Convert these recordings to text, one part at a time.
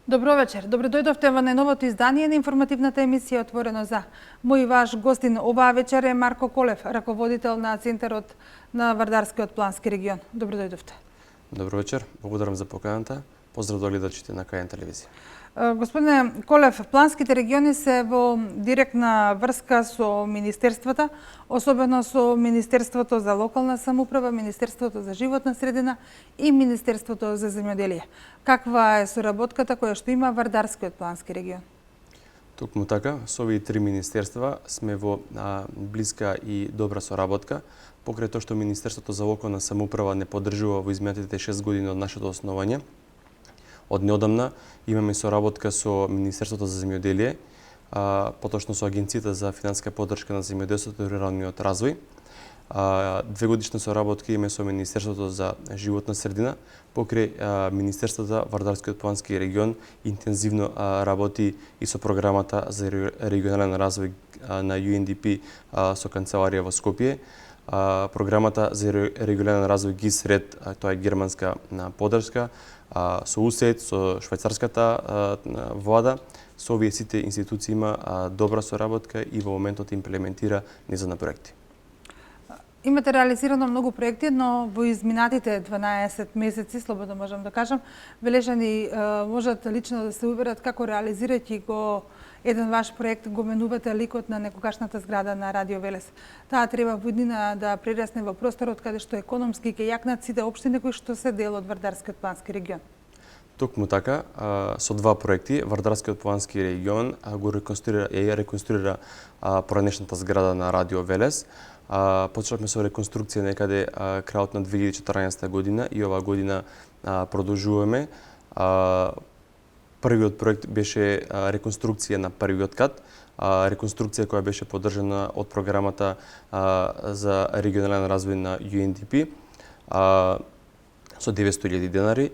Добро вечер. Добро дојдовте во најновото издание на информативната емисија Отворено за. Мој ваш гостин оваа вечер е Марко Колев, раководител на Центарот на Вардарскиот плански регион. Добро дојдовте. Добро вечер. Благодарам за поканата. Поздрав до гледачите на КН телевизија. Господине Колев, планските региони се во директна врска со министерствата, особено со Министерството за локална самоуправа, Министерството за животна средина и Министерството за земјоделие. Каква е соработката која што има Вардарскиот плански регион? Токму така, со овие три министерства сме во блиска и добра соработка, покрај тоа што Министерството за локална самоуправа не поддржува во изминатите 6 години од нашето основање. Од неодамна имаме соработка со Министерството за земјоделие, поточно со Агенцијата за финансиска поддршка на земјоделството и руралниот развој. 2 годишна соработка имаме со Министерството за животна средина, покрај Министерството Вардарскиот плански регион интензивно работи и со програмата за регионален развој на UNDP со канцеларија во Скопје. Програмата за регионален развој ГИСРЕД, тоа е германска поддршка, со УСЕД, со швајцарската влада, со овие сите институции има добра соработка и во моментот имплементира низа на проекти. Имате реализирано многу проекти, но во изминатите 12 месеци, слободно можам да кажам, бележани можат лично да се уверат како реализирајќи го еден ваш проект го менувате ликот на некогашната зграда на Радио Велес. Таа треба во иднина да прерасне во просторот каде што економски ќе јакнат сите општини кои што се дел од Вардарскиот плански регион. Токму така, со два проекти, Вардарскиот плански регион го реконструира поранешната зграда на Радио Велес. Почнавме со реконструкција некаде крајот на 2014 година и оваа година продолжуваме. Првиот проект беше реконструкција на првиот кат, реконструкција која беше поддржана од програмата за регионален развој на UNDP со 900.000 денари.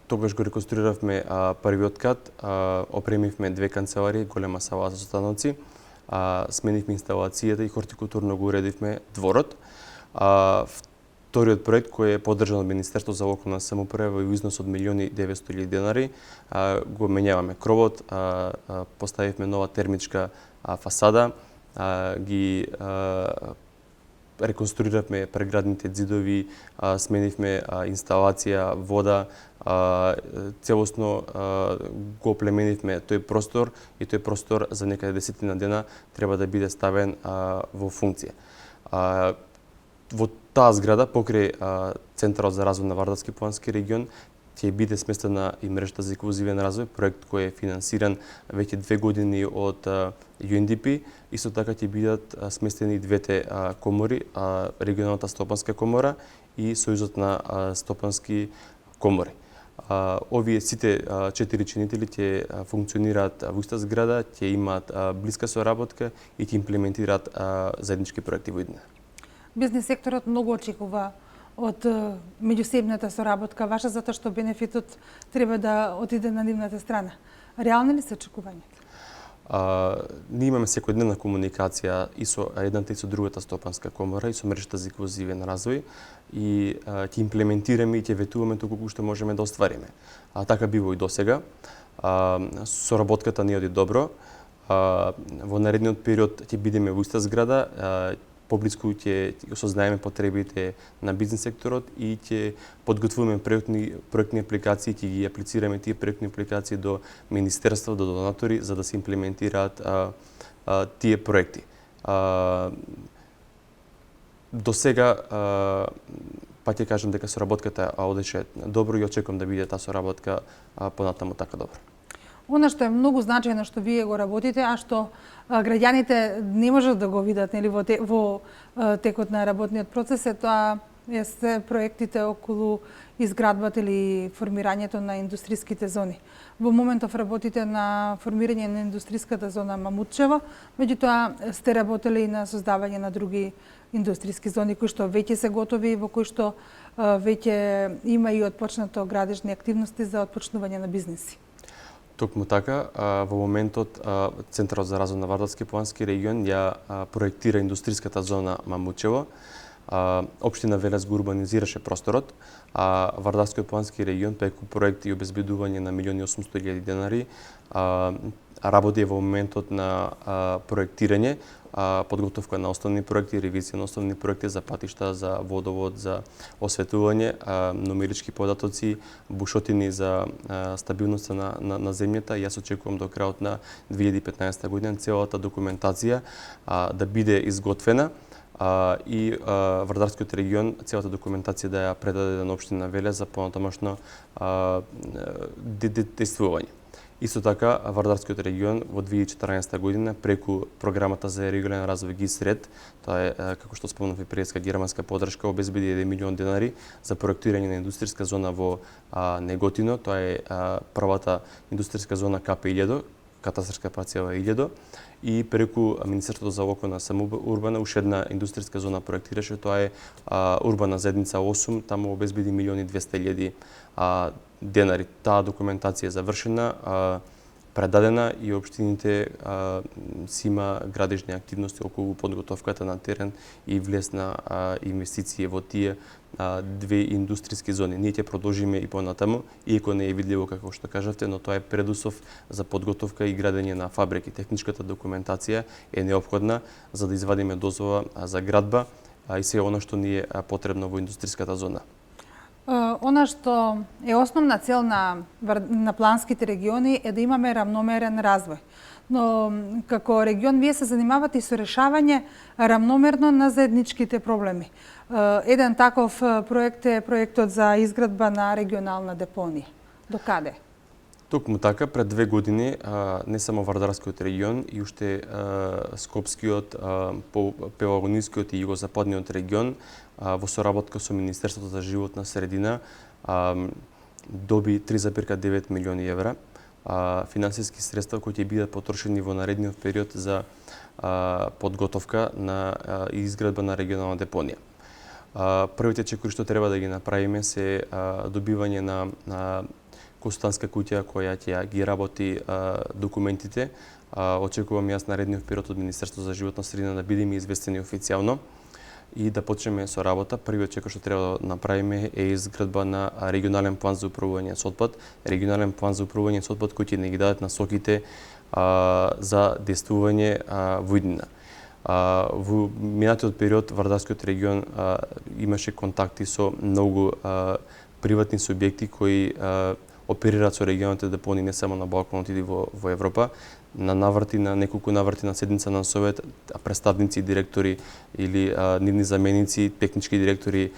Тогаш го реконструиравме првиот кат, опремивме 2 канцеларии, голема сала за состаноци, сменивме инсталацијата и хортикултурно го уредивме дворот. Вториот проект кој е поддржан од Министерството за локална самоуправа во износ од 1.900.000 денари, го менјаваме кровот, поставивме нова термичка фасада, ги реконструиравме преградните ѕидови, сменивме инсталација, вода, целосно го оплеменивме тој простор и тој простор за некаде 10 дена треба да биде ставен во функција. Во таа зграда, покрај Центарот за развој на Вардарски плански регион, ќе биде сместена и мрежата за инклузивен развој, проект кој е финансиран веќе 2 години од UNDP. Исто така ќе бидат сместени двете комори, регионалната стопанска комора и Сојузот на стопански комори. Овие сите 4 чинители ќе функционираат во иста зграда, ќе имаат блиска соработка и ќе имплементираат заеднички проекти во иднина. Бизнес секторот многу очекува од меѓусебната соработка ваша, затоа што бенефитот треба да отиде на нивната страна. Реални ли се очекувањата? Ние имаме секојдневна комуникација и со едната и со другата стопанска комора и со мрежата за инклузивен развој и ќе имплементираме и ќе ветуваме толку што можеме да оствариме. Така бива и досега. Соработката ни оди добро. Во наредниот период ќе бидеме во иста зграда, поблиску ќе осознаеме потребите на бизнес секторот и ќе подготвуваме проектни апликации, ќе ги аплицираме тие проектни апликации до министерства, до донатори, за да се имплементираат тие проекти. До сега, па ќе кажам дека соработката одеше добро и очекувам да биде таа соработка понатаму така добра. Она што е многу значајно што вие го работите, а што граѓаните не можат да го видат нели во текот на работниот процес, е тоа се проектите околу изградбата или формирањето на индустријските зони. Во моментов работите на формирање на индустријската зона Мамутчево, меѓутоа сте работели и на создавање на други индустријски зони кои што веќе се готови и во кои што веќе има и отпочнато градежни активности за отпочнување на бизнеси. Токму така, во моментот Центарот за развој на Вардарски плански регион ја проектира индустријската зона Мамутчево. Општина Велес го урбанизираше просторот, а Вардарскиот плански регион преку проекти и обезбедување на 1.800.000 денари работи во моментот на проектирање, подготовка на основни проекти, ревизија на основни проекти за патишта, за водовод, за осветување, нумерички податоци, бушотини за стабилноста на земјата. Јас очекувам до крајот на 2015 година целата документација да биде изготвена и Вардарскиот регион целата документација да ја предаде на општина Велес за понатамошно действување. Исто така, Вардарскиот регион во 2014 година преку програмата за регионален развој ГИС-РЕД, тоа е, како што спомнав, и предска германска подршка, обезбеди 1 милион денари за проектирање на индустријска зона во Неготино. Тоа е првата индустријска зона КП-1000, катастарска парцела 1000, и преку Министерството за локална самоурбана уште една индустријска зона проектираше, тоа е урбана заедница 8, таму обезбеди 1.200.000 денари. Таа документација е завршена, предадена и општините си има градежни активности околу подготовката на терен и влезна инвестиција во тие две индустријски зони. Ние ќе продолжиме и понатаму, иако не е видливо како што кажавте, но тоа е предуслов за подготовка и градење на фабрики. Техничката документација е неопходна за да извадиме дозвола за градба и се она што ни е потребно во индустријската зона. Она што е основна цел на планските региони е да имаме рамномерен развој. Но како регион вие се занимавате и со решавање рамномерно на заедничките проблеми. Еден таков проект е проектот за изградба на регионална депонија. До каде? Токму така, пред 2 години не само Вардарскиот регион и уште Скопскиот, Пелагонискиот и Југозападниот регион во соработка со Министерството за животна средина доби 3,9 милиони евра финансиски средства кои ќе бидат потрошени во наредниот период за подготовка на изградба на регионална депонија. Првите чекори што треба да ги направиме се добивање на консултантска куќа која ќе ги работи документите. Очекувам јас наредниот период од Министерството за животна средина да бидеме известени официјално и да почнеме со работа. Првиот чекор што треба да направиме е изградба на регионален план за управување со отпад. Регионален план за управување со отпад кој ќе не ги дадат насоките за действување во иднина. Во минатиот период Вардарскиот регион имаше контакти со многу приватни субјекти кои оперираат со регионалните депонии не само на Балканот и во Европа. На неколку наврати на седница на совет, представници, директори или нивни заменици, технички директори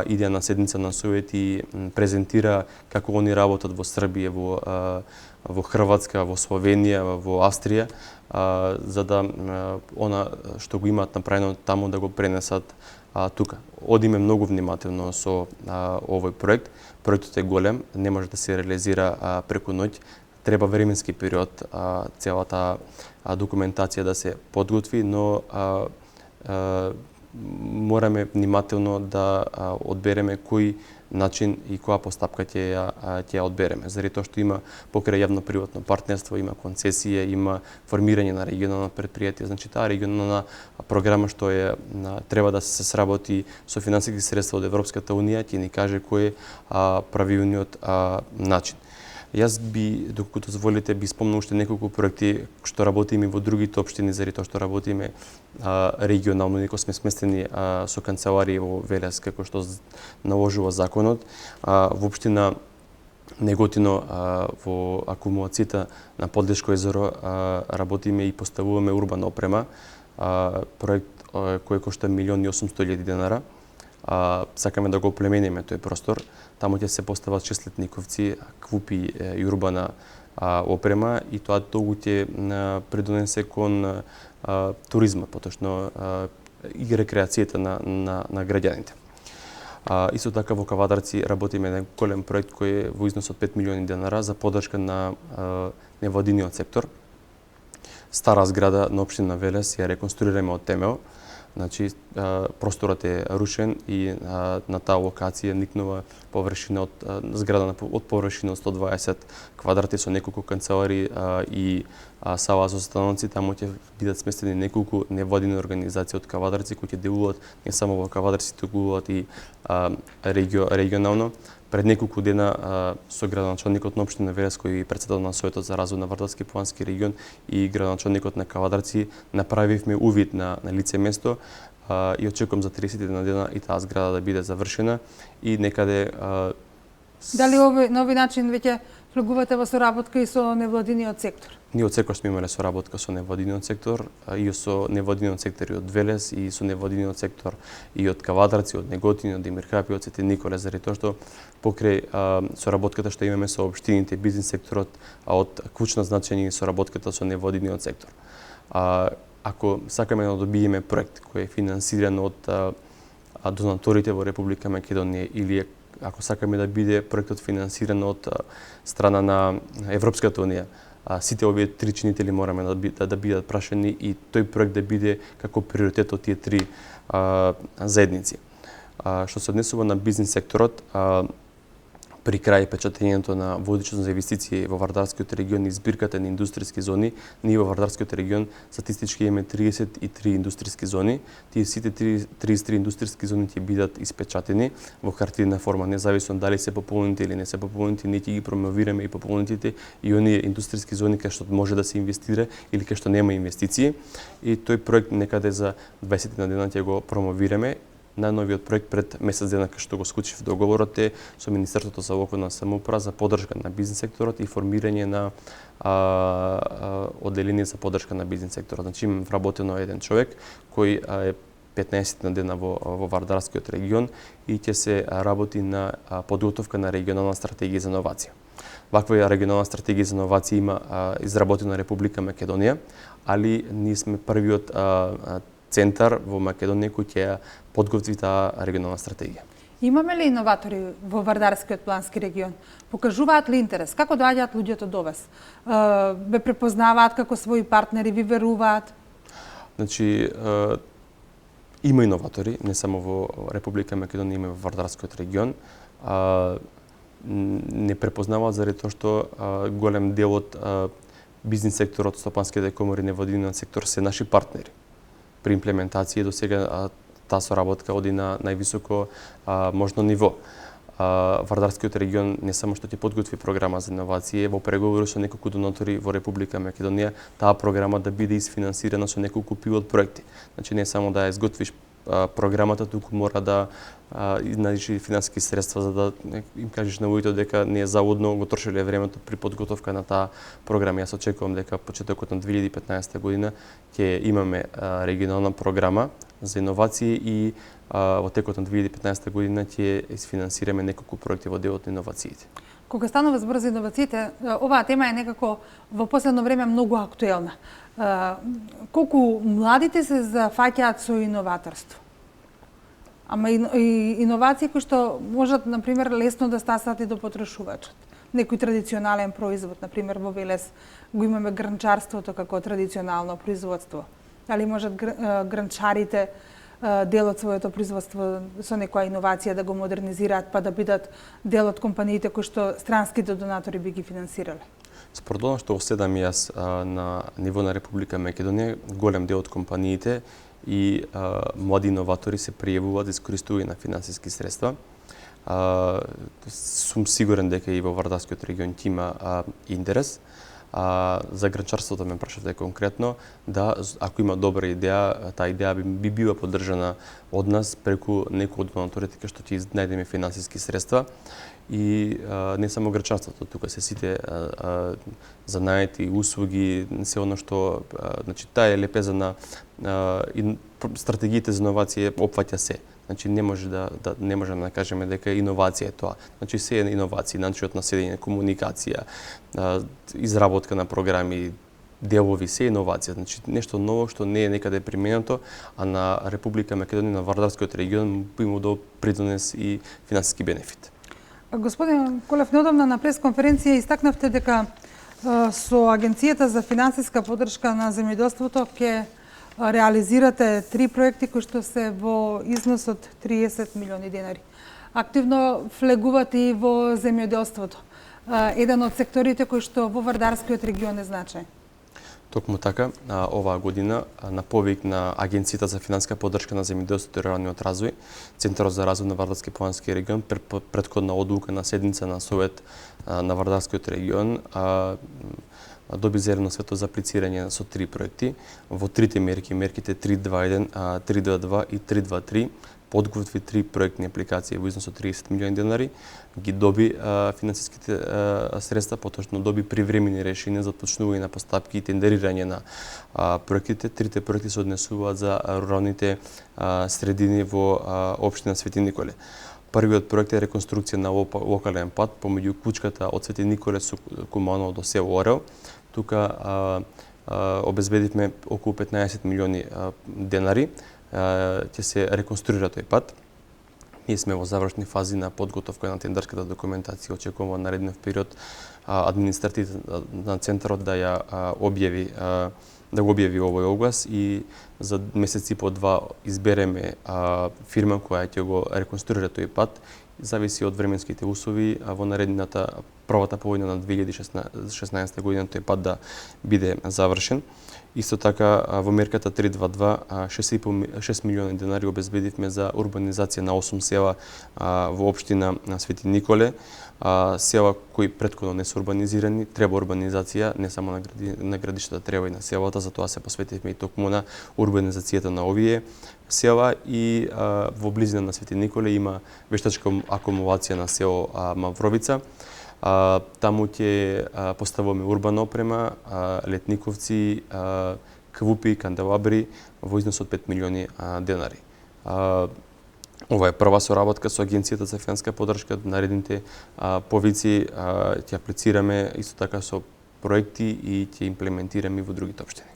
иде на седница на совет и презентира како они работат во Србија, во Хрватска, во Словенија, во Австрија, за да она што го имаат направено таму да го пренесат тука. Одиме многу внимателно со овој проект. Проектот е голем, не може да се реализира преку ноќ. Треба временски период целата документација да се подготви, но мораме внимателно да одбереме кој начин и која постапка ќе ја одбереме. Заради тоа што има покрај јавно-приватно партнерство, има концесија, има формирање на регионална предпријатија. Значи таа регионална програма што треба да се сработи со финансиски средства од Европската унија ќе ни каже кој е правилниот начин. Јас би, доколку дозволите, би спомнал уште неколку проекти што работиме во другите општини, заради тоа што работиме регионално, иако сме сместени со канцеларија во Велес, како што наложува законот. Во општина Неготино во акумулацијата на Подлешко езеро работиме и поставуваме урбана опрема, проект кој кошта 1.800.000 денара. Сакаме да го оплемениме тој простор. Таму ќе се постават шестлетниковци, квупи и урбана опрема и тоа долго ќе придонесе кон туризма, поточно и рекреацијата на граѓаните. Исто така во Кавадарци работиме на голем проект кој е во износ од 5 милиони денара за поддршка на невладиниот сектор. Стара зграда на општина Велес ја реконструираме од темел. Значи, просторот е рушен и на таа локација никнува површина од зграда од површина од 120 квадрати со неколку канцелари и сала за станоци. Таму ќе бидат сместени неколку невладини организации од Кавадарци кои ќе делуваат не само во Кавадарци, туку делуваат и регионално. Пред неколку дена со градоначалникот на општина Велеско и председател на Советот за развој на Вардарски плански регион и градоначалникот на Кавадарци направивме увид на лице место и очекувам за 30 дена и таа зграда да биде завршена и некаде Дали на овој начин веќе влегувате во соработка и со невладиниот сектор? Ние од секој сме имале соработка со невладиниот сектор и со невладиниот сектор и од Велес и со невладиниот сектор и од Кавадарци, од Неготин, од Демиркапи, од Свети Николе, заради тоа што покрај соработката што имаме со општините, бизнис секторот, а од клучно значење соработката со невладиниот сектор. Ако сакаме да добиеме проект кој е финансиран од донаторите во Република Македонија или ако сакаме да биде проектот финансиран од страна на Европската унија, сите овие три чинители мораме да бидат прашани и тој проект да биде како приоритет од тие три заедници. Што се однесува на бизнис секторот, при крај печатењето на водичност за инвестиции во Вардарскиот регион и збирката на индустријски зони, ние во Вардарскиот регион статистички имаме 33 индустријски зони. Тие сите 33 индустријски зони ќе бидат испечатени во хартиена форма, независно дали се пополнети или не се пополнети, ние ќе ги промовираме и пополнетите и оние индустријски зони кај што може да се инвестира или кај што нема инвестиции. И тој проект некаде за 20 дена ќе го промовираме. Најновиот проект пред месец дена кај што го склучив договорот е со Министерството за локална самоуправа за поддршка на бизнис секторот и формирање на одделение за поддршка на бизнис секторот. Значи имам вработено еден човек кој е 15 дена во Вардарскиот регион и ќе се работи на подготовка на регионална стратегија за иновација. Ваква регионална стратегија за иновација има изработена Република Македонија, али ние сме првиот центар во Македонија кој ќе подготви таа регионална стратегија. Имаме ли иноватори во Вардарскиот плански регион? Покажуваат ли интерес? Како доаѓаат луѓето до вас? Ве препознаваат како своји партнери, ви веруваат? Значи, има иноватори, не само во Република Македонија, има во Вардарскиот регион. Не препознаваат заради тоа што голем дел од бизнис секторот, стопанските комори, невладиниот сектор се наши партнери. При имплементација до сега таа соработка оди на највисоко можно ниво. Вардарскиот регион не само што ќе подготви програма за иновација, во преговори со неколку донатори во Република Македонија, таа програма да биде исфинансирана со неколку пилот проекти. Значи не само да ја изготвиш програмата, туку мора да најдеш финансиски средства за да им кажеш на луѓето дека не е залудно го трошеле времето при подготовка на таа програма. Јас очекувам дека почетокот на 2015 година ќе имаме регионална програма за иновации и во текот на 2015 година ќе исфинансираме неколку проекти во делот на иновациите. Кога станува збор за иновациите, оваа тема е некако во последно време многу актуелна. Колку младите се зафаќаат со иноваторство? Ама и иновации кои што можат, например, лесно да стасат и до потрошувачот. Некој традиционален производ, например, во Велес го имаме гранчарството како традиционално производство. Дали можат гранчарите дел од своето производство со некоја иновација да го модернизираат, па да бидат дел од компаниите кои што странските донатори би ги финансирале? Според она што следам јас на ниво на Република Македонија, голем дел од компаниите и млади иноватори се пријавуваат за искористување на финансиски средства. Сум сигурен дека и во Вардарскиот регион ќе има интерес. За гранчарството ме прашавте конкретно, да, ако има добра идеја, таа идеја би била поддржана од нас преку некој од донаторите кај што ќе најдеме финансиски средства. И не само гранчарството, тука се сите занаети, услуги, се оно што, значи таа е лепеза на стратегиите за иновација опфаќа се. Значи не можеме да кажеме дека иновација е тоа. Значи се е иновации, начинот на седење, комуникација, изработка на програми, делови, се иновација. Значи нешто ново што не е некаде применето, а на Република Македонија, на Вардарскиот регион би му дал придонес и финансиски бенефит. Господин Колев, неодамна на пресконференција истакнавте дека со Агенцијата за финансиска поддршка на земјоделството ќе реализирате 3 проекти кои што се во износ од 30 милиони денари. Активно влегувате и во земјоделството. Еден од секторите кои што во Вардарскиот регион е значаен. Токму така, оваа година на повик на Агенцијата за финансиска поддршка на земјоделството и руралниот развој, Центарот за развој на Вардарски плански регион, претходна одлука на седница на Совет на Вардарскиот регион, доби зелено светло за аплицирање со 3 проекти. Во трите мерки, мерките 321, 322 и 323, подготви 3 проектни апликации во износ од 30 милиони денари, ги доби финансиските средства, поточно доби привремени решенија за отпочнување на постапки и тендерирање на проектите. Трите проекти се однесуваат за руралните средини во општина Свети Николе. Првиот проект е реконструкција на локален пат помеѓу Кучката од Свети Николе со Куманово до село Орел. Тука обезбедивме околу 15 милиони денари. Ќе се реконструира тој пат. Ние сме во завршни фази на подготовка на тендерската документација. Очекуваме во наредниот период административата на центарот да го објави овој оглас и за месец и по два избереме фирма која ќе го реконструира тој пат. Зависи од временските услови, во наредната првата половина на 2016 година тој пат да биде завршен. Исто така во мерката 322 6 милиони денари обезбедивме за урбанизација на 8 села во општина на Свети Николе. Села кои претходно не се урбанизирани, треба урбанизација, не само на градиштата, треба и на селата, затоа се посветивме и токму на урбанизацијата на овие села и во близина на Свети Николе има вештачка акумулација на село Мавровица. Таму ќе поставуваме урбана опрема, летниковци, квупи, канделабри во износ од 5 милиони денари. Ова е прва соработка со Агенцијата за финансиска поддршка. Наредните повици ќе аплицираме исто така со проекти и ќе имплементираме во другите општини.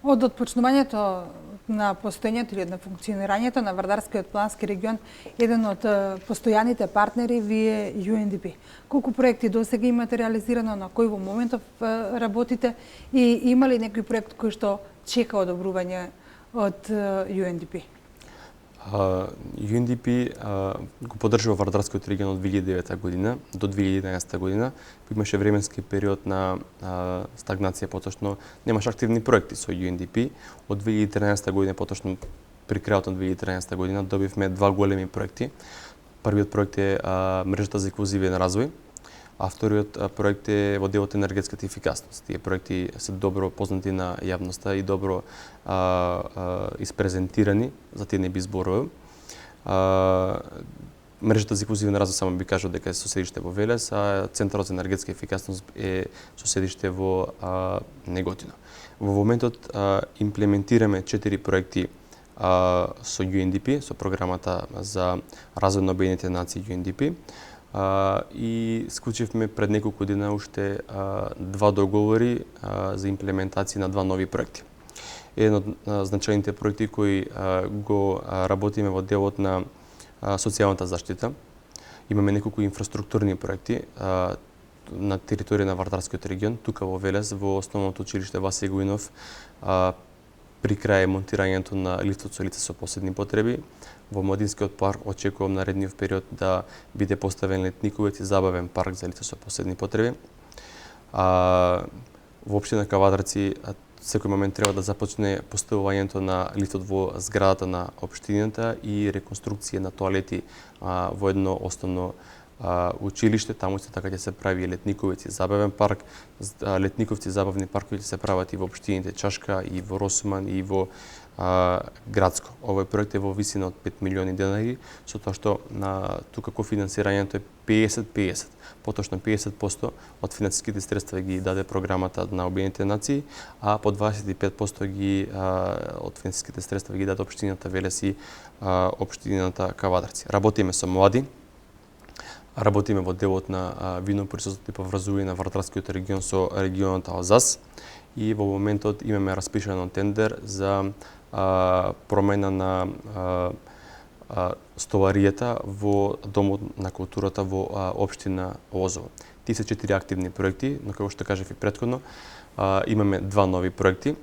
Од отпочнувањето на постоењето или на функционирањето на Вардарскиот плански регион, еден од постојаните партнери ви е UNDP. Колку проекти досега имате реализирано, на кој во моментов работите и има ли некој проект кој што чека одобрување од UNDP? UNDP го поддржува Вардарскиот регион од 2009 година до 2011 година. Имаше временски период на стагнација, поточно немаше активни проекти со UNDP. Од 2013 година, поточно при крајот на 2013 година, добивме 2 големи проекти. Првиот проект е мрежата за инклузивен развој, а вториот проект е во делот енергетската ефикасност. Тие проекти се добро познати на јавноста и добро испрезентирани, за тие не би зборувал. Мрежата за инклузивен развој само би кажал дека е со седиште во Велес, а Центарот за енергетска ефикасност е со седиште во Неготино. Во моментот имплементираме 4 проекти со UNDP, со програмата за развој на Обединетите нации UNDP. И склучивме пред неколку дена уште 2 договори за имплементација на 2 нови проекти. Еден од значајните проекти кои го работиме во делот на социјалната заштита. Имаме неколку инфраструктурни проекти на територија на Вардарскиот регион, тука во Велес, во основното училиште Васе Гуинов, при крај монтирањето на лифтот со лица со посебни потреби. Во Младинскиот парк очекувам наредниот период да биде поставен летниковец и забавен парк за лица со посебни потреби. Во општина Кавадарци секој момент треба да започне поставувањето на лифтот во зградата на општината и реконструкција на тоалети во едно основно училиште. Таму исто така ќе се прави летниковец и забавен парк. Летниковци и забавни паркови ќе се прават и во општините Чашка, и во Росуман, и во Градско. Овој проект е во висина од 5 милиони денари, со тоа што тука кофинансирањето е 50-50. Поточно 50% од финансиските средства ги даде програмата на Обединетите нации, а по 25% од финансиските средства ги даде општината Велес и општината Кавадарци. Работиме со млади, работиме во делот на вино-производството и поврзување на Вардарскиот регион со регионот Алзас и во моментот имаме распишано тендер за промена на столаријата во Домот на културата во општина Лозово. Тие се 4 активни проекти, но како што кажав и претходно, имаме 2 нови проекти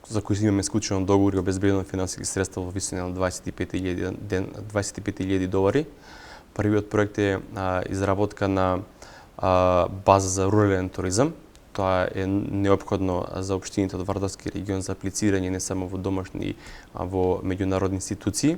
за кои имаме склучено договори обезбедено финансиски средства во висина на $25,000. Првиот проект е изработка на база за рурален туризам. Тоа е неопходно за општините од Вардарски регион за аплицирање не само во домашни, а во меѓународни институции.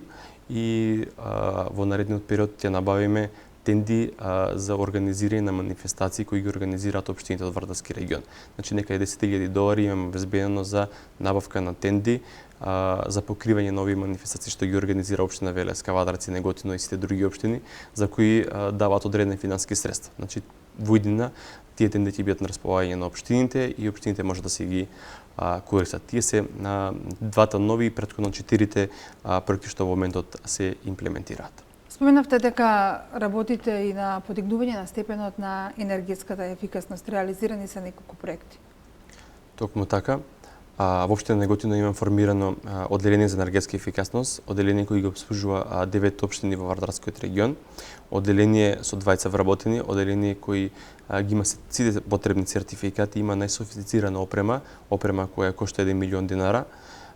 И во наредниот период ќе набавиме тенди за организирање на манифестации кои ги организираат општините од Вардарски регион. Значи некаде $10,000 имаме обезбедено за набавка на тенди за покривање на овие манифестации што ги организира општина Велеска, Вадарци, Неготино и сите други општини за кои даваат одредени финансиски средства. Значи во иднина тие тенди ќе бидат на располагање на општините и општините може да се ги користат. Тие се двата нови и претходно 4 проекти што во моментот се имплементираат. Споменавте дека работите и на подигнување на степенот на енергетската ефикасност. Реализирани се неколку проекти. Токму така. Во општина Неготино има формирано одделение за енергетска ефикасност, одделение кој ги обслужува 9 општини во Вардарскиот регион, одделение со 20 вработени, одделение кој ги има сите потребни сертификати, има најсофистицирана опрема која кошта $1,000,000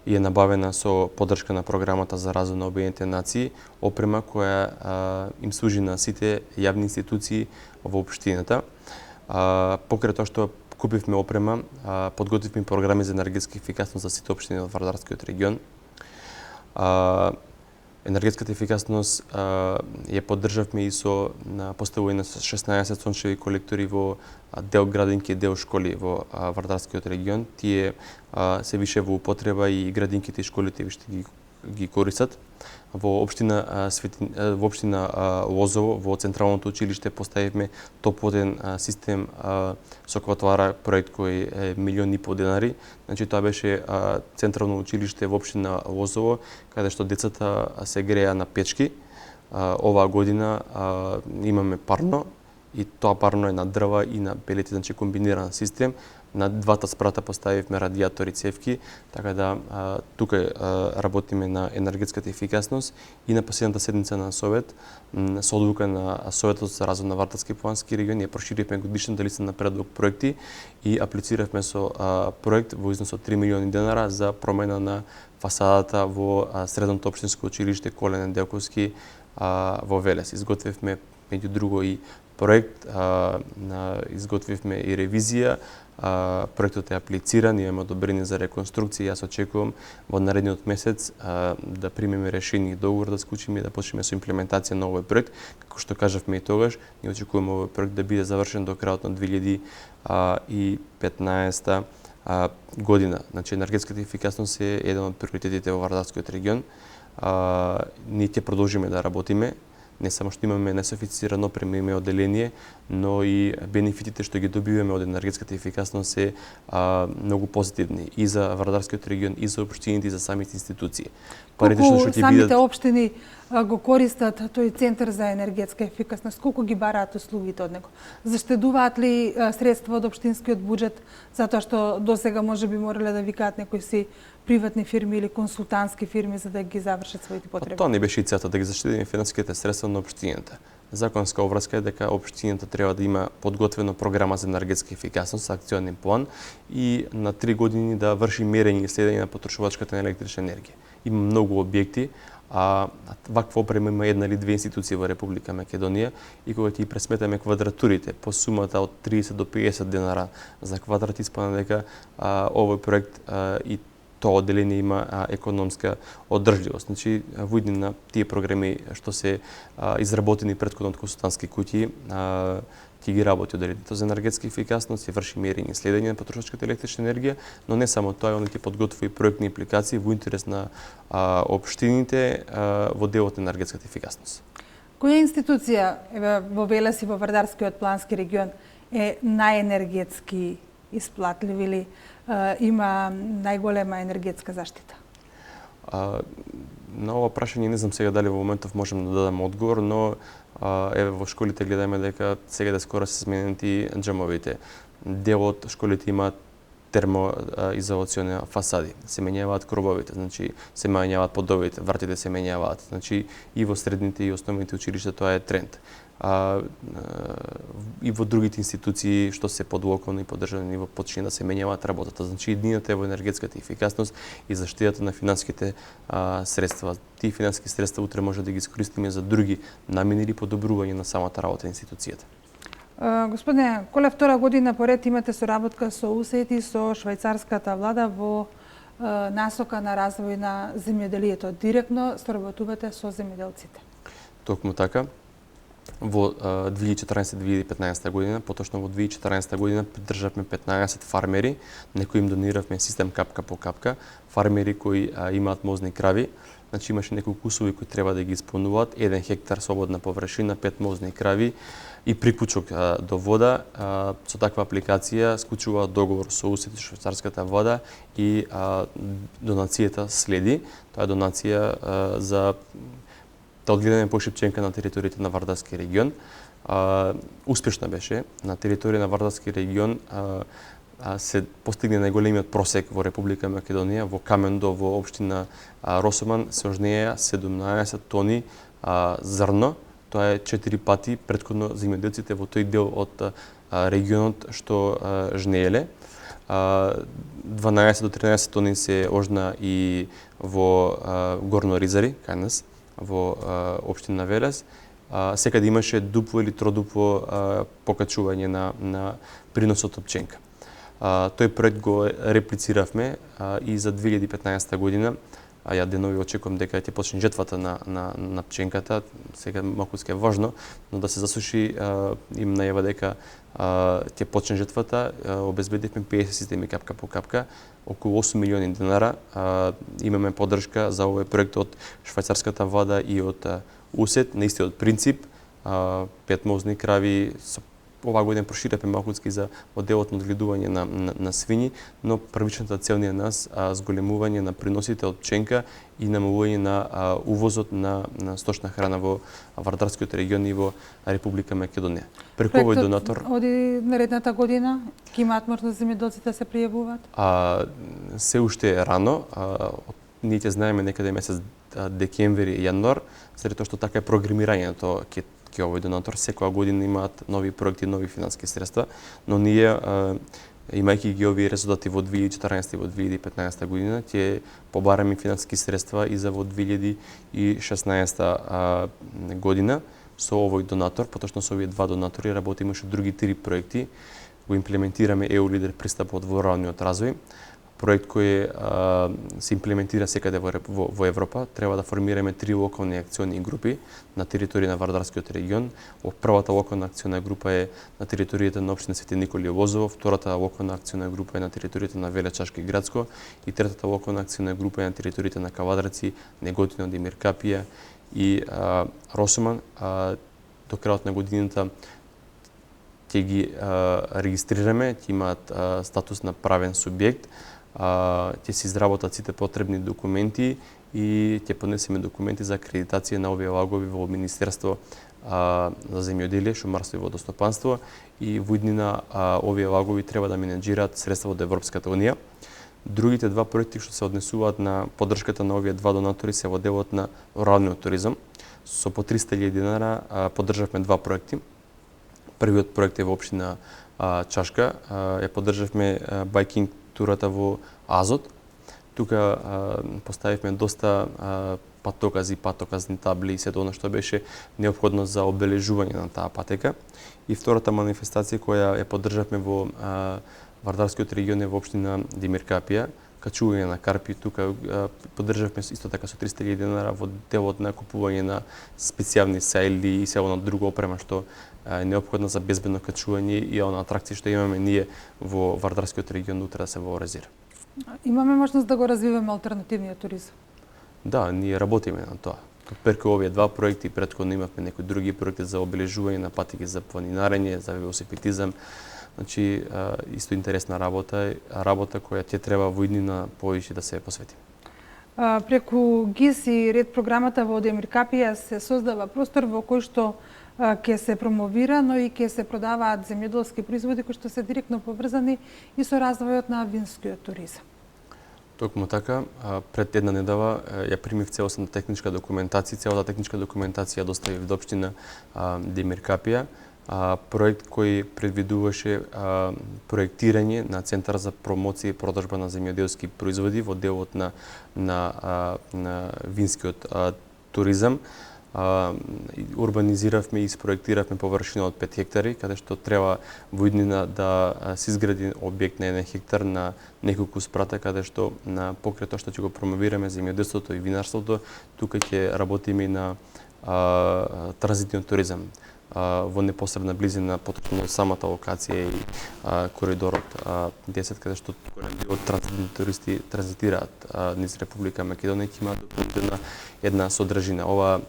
и е набавена со поддршка на програмата за развој на Обединетите нации, опрема која им служи на сите јавни институции во општината. Покрај тоа што купивме опрема, подготвивме програми за енергетска ефикасност за сите општини од Вардарскиот регион. Енергетската ефикасност ја поддржавме и со поставување на 16 сончеви колектори во дел градинки и дел школи во Вардарскиот регион. Тие се више во употреба и градинките и школите више ги користат. Во општина Лозово, во Централното училиште поставивме топлотен систем со кварталара проект кој е $1,500,000. Значи тоа беше Централно училиште во општина Лозово, каде што децата се греа на печки. Оваа година имаме парно и тоа парно е на дрва и на пелети, значи комбиниран систем. На двата спрата поставивме радиатори цевки, така да тука работиме на енергетската ефикасност и на последната седница на Совет, со одлука на Советот за развој на Вардарски плански регион, ја проширивме годишната листа на предлог проекти и аплициравме со проект во износ од $3,000,000 за промена на фасадата во Средното општинско училиште Коле Неделковски во Велес. Изготвивме меѓу друго и проект, изготвивме и ревизија. Проектот е аплициран, имаме одобрение за реконструкција. Јас очекувам во наредниот месец да примеме решение и договор да склучиме и да почнеме со имплементација на овој проект. Како што кажавме и тогаш, ние очекуваме овој проект да биде завршен до крајот на 2015 година. Значи енергетската ефикасност е еден од приоритетите во Вардарскиот регион. Ние ќе продолжиме да работиме. Не само што имаме несофистицирано опрема, имаме одделение, но и бенефитите што ги добиваме од енергетската ефикасност се многу позитивни и за Вардарскиот регион, и за општините, и за самите институции. Колку самите општини го користат тој центар за енергетска ефикасност, колку ги бараат услугите од него? Заштедуваат ли средства од општинскиот буџет затоа што досега можеби морале да викаат некои си приватни фирми или консултантски фирми за да ги завршат своите потреби? Тоа не беше и целта, да ги заштедиме финансиските средства на општината. Законска обврска е дека општината треба да има подготвена програма за енергетска ефикасност, акционен план и на 3 години да врши мерење и следење на потрошувачката на електрична енергија. Има многу објекти, ваква опрема има една или две институции во Република Македонија и кога ќе пресметаме квадратурите по сумата од 30 до $50 за квадрат, испадна дека овој проект и тоа одделение има економска одржливост. Значи, во иднина тие програми што се изработени претходно од консултантски куќи, ќе ги работи одделението за енергетска ефикасност, ќе врши мерење и следење на потрошачката електрична енергија, но не само тоа, он ќе подготви проектни апликации во интерес на општините во делот на енергетската ефикасност. Која институција во Велес и во Вардарскиот плански регион е најенергетски исплатлив или има најголема енергетска заштита? На ова прашање не знам сега дали во моментов можем да дадам одговор, но еве во школите гледаме дека сега скоро се сменети џамовите. Дел од школите имаат термоизолациони фасади, се менјаваат кробовите, значи се менјаваат подовите, вратите се менјаваат. Значи и во средните и основните училишта тоа е тренд. и во другите институции што се под локално и под државно ниво почне да се менјаваат работата. Значи иднината е во енергетската ефикасност и заштитата на финансиските средства. Тие финансиски средства утре може да ги искористиме за други намени или подобрување на самата работа на институцијата. Господине, коле втора година поред имате соработка со УСЕТ и со швајцарската влада во насока на развој на земјоделието. Директно соработувате со земјоделците. Токму така. Во 2014-2015 година, поточно во 2014 година придржавме 15 фармери, на кои им дониравме систем капка по капка, фармери кои имаат мозни крави. Значи имаше неколку услови кои треба да ги исполнуваат, 1 хектар слободна површина, 5 мозни крави и приклучок до вода. Со таква апликација склучуваат договор со УСЕТ и швајцарската влада и донацијата следи. Тоа е донација за да одгледаме пошипченка на територијата на Вардарски регион. Успешна беше. На територија на Вардарски регион се постигне најголемиот просек во Република Македонија. Во Камендо, во општина Росоман, се ожнеја 17 тони зрно. Тоа е 4 пати претходно земјоделците во тој дел од регионот што жнееле. 12 до 13 тони се ожна и во Горно Ризари, кај нас, во општина Велес. Секаде имаше дупло или тродупло покачување на приносот од пченка. Тој проект го реплициравме и за 2015 година. Ја денови очекувам дека ќе почне жетвата на пченката. Сега малку е важно, но да се засуши, им најава дека ќе почне жетвата. Обезбедивме 50 системи капка по капка, околу 8 милиони денара. Имаме поддршка за овој проект од швајцарската влада и од УСЕТ на истиот принцип. 5 мозни крави. Оваа година проширевме малкуцки за моделот на одгледување на свињи, но првичната цел ни е нас зголемување на приносите од пченка и намалување на увозот на сточна храна во Вардарскиот регион и во Република Македонија. Преку овој донатор оди наредната година ќе имаат можност земјоделците да се пријавуваат? Се уште е рано. Ние ќе знаеме некаде месец декември, јануар, заради тоа што така е програмирањето ќе овој донатор. Секоја година имаат нови проекти, нови финансиски средства, но ние, имајќи ги овие резултати во 2014 и во 2015 година, ќе побараме финансиски средства и за во 2016 година со овој донатор, поточно со овие два донатори, работиме уште други 3 проекти. Го имплементираме EU Leader пристапот во руралниот развој, проект кој се имплементира секаде во Европа. Треба да формираме 3 локални акциони групи на територија на Вардарскиот регион. Првата локална акциона група е на територијата на општина Свети Николи Лозово, втората локална акциона група е на територијата на Веле Чашка и Градско и третата локална акциона група е на територијата на Кавадарци, Неготино, Демир Капија и Росоман. До крајот на годината ќе ги регистрираме, ќе имаат статус на правен субјект, ќе се изработат сите потребни документи и ќе поднесеме документи за акредитација на овие лагови во Министерство за земјоделие, шумарство и водостопанство и во иднина овие лагови треба да менеџираат средства од Европската унија. Другите два проекти што се однесуваат на поддршката на овие два донатори се во делот на руралниот туризам. Со по 300.000 динара поддржавме два проекти. Првиот проект е во општина Чашка. Ја поддржавме байкинг турата во Азот. Тука поставивме доста патоказни табли и сето она што беше неопходно за обележување на таа патека. И втората манифестација која ја поддржавме во Вардарскиот регион е во општина Демир Капија, качување на карпи. Тука поддржавме исто така со 300.000 динара во делот на купување на специјални сајли и се она друга опрема што е неопходна за безбедно качување и она атракција што имаме ние во Вардарскиот регион утре да се вооразира. Имаме можност да го развиваме алтернативниот туризам? Да, ние работиме на тоа. Преку овие два проекти, претходно имавме некои други проекти за обележување на патеки за планинарење, за велосипедизам. Значи, исто интересна работа која ќе треба во иднина повеќе да се посвети. Преку ГИС и ред програмата во Демир Капија се создава простор во кој што ќе се промовира, но и ќе се продаваат земјоделски производи кои што се директно поврзани и со развојот на винскиот туризам. Токму така, пред една недела ја примив целосната техничка документација. Целата техничка документација доставив до општина Демир Капија. Проект кој предвидуваше проектирање на Центар за промоција и продажба на земјоделски производи во делот на винскиот туризам. Урбанизиравме и спроектиравме површина од 5 хектари, каде што треба во иднина да се изгради објект на 1 хектар на неколку спрата, каде што покрај тоа што ќе го промовираме земјоделството и винарството, тука ќе работиме и на транзитниот туризам во непосредна близина поточно самата локација и коридорот 10, каде што голем дел од транзитни туристи транзитираат низ Република Македонија, ќе имаат дополнителна една содржина. Ова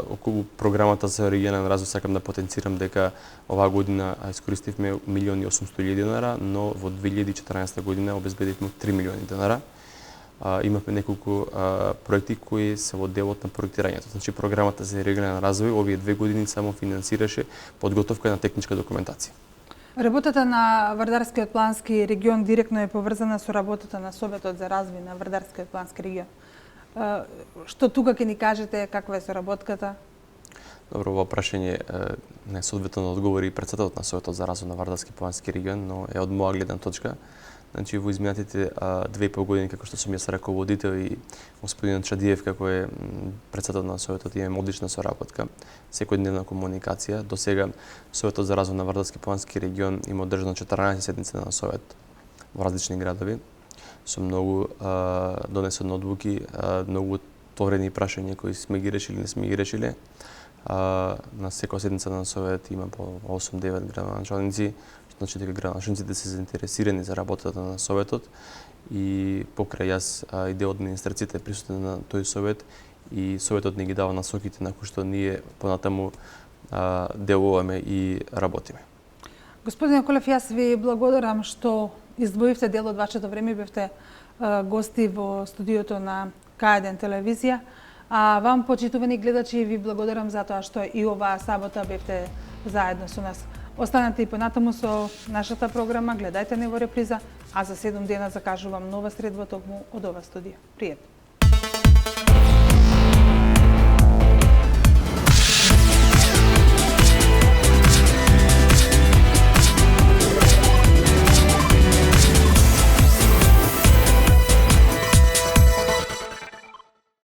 околу програмата за регионален развој сакам да потенцирам дека оваа година искористивме 1.800.000 денари, но во 2014 година обезбедивме 3 милиони денари. Имавме неколку проекти кои се во делот на проектирањето. Значи програмата за регионален развој овие 2 години само финансираше подготовка на техничка документација. Работата на Вардарскиот плански регион директно е поврзана со работата на Советот за развој на Вардарскиот плански регион. Што тука ќе ни кажете, каква е соработката? Добро, ова прашање не соодветно одговори претседателот на Советот за развој на Вардарски плански регион, но е од моја гледна точка. Значи, во изминатите 2,5 години, како што сум јас раководител и господин Чадиев, како е претседател на Советот, имаме одлична соработка, секојдневна комуникација. До сега Советот за развој на Вардарски плански регион има одржано 14 седници на Совет во различни градови, со многу донесени одлуки, многу отворени прашања кои сме ги решили, не сме ги решили. На секоја седница на Совет има по 8-9 градоначалници, значи дека градоначалниците се заинтересирани за работата на Советот и покрај јас и дел од администрацијата е присутен на тој Совет и Советот ни ги дава насоките на кои што ние понатаму делуваме и работиме. Господине Колев, јас ви благодарам што издвоивте дел од вашето време и бевте гости во студиото на К1 телевизија. А вам, почитувани гледачи, ви благодарам за тоа што и оваа сабота бевте заедно со нас. Останете и понатаму со нашата програма, гледајте не во реприза, а за 7 дена закажувам нова средба токму од ова студија. Пријатно!